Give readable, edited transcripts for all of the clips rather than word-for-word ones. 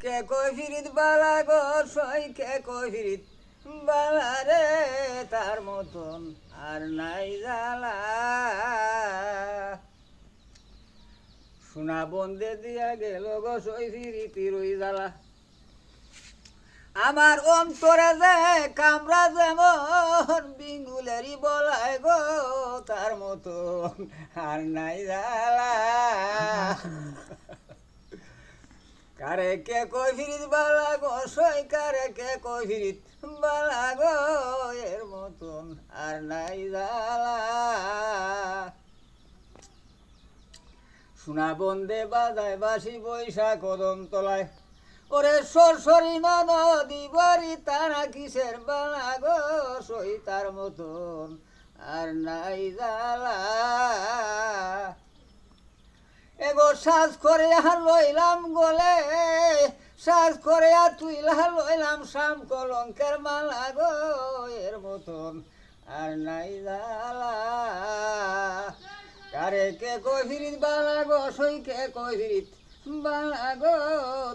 কে কই ফিরিত বালা গো সই কে কই ফিরিত বালা রে তার মতন আর নাই জ্বালা সোনা বন্দে দিয়া গেল গো সই ফিরিতি রই জ্বালা আমার অন্তরে যে কামরা যেমন বিঙ্গুলেরই বলায় গো তার মতন আর নাই জ্বালা কারে কে কই ফিরিত বালা গো সই কারে কে কই ফিরিত বালা গো এর মতন আর নাই জ্বালা সোনা বন্দে বাজায় বাসি বৈশা কদম তলায় ওরে সরসরি নদী বরি তারা কিসের বালা গো সই তার মতন আর নাই জ্বালা এগো সাজ করে আর লইলাম গলে সাজ করে আর তুইলা লইলাম শাম কলঙ্কের মালা গো এর মতন আর নাই জ্বালা কারে কে কই ফিরিত বালা গো সই কে কই ফিরিত বালা গো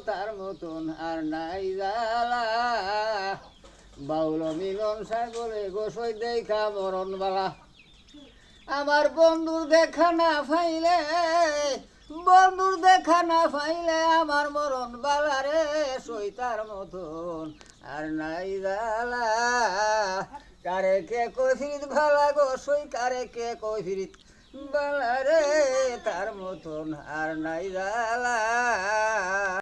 তার মতন আর নাই জ্বালা বাউল মিলন সাগরে গো সই দেখা মরণ বালা আমার বন্ধুর দেখা না পাইলে বন্ধুর দেখা না পাইলে আমার মরণ বালা রে সই তার মতন আর নাই জ্বালা কারে কে কই ফিরিত ভালা গো সই কারে কে কই ফিরিত বালা রে তার মতন আর নাই জ্বালা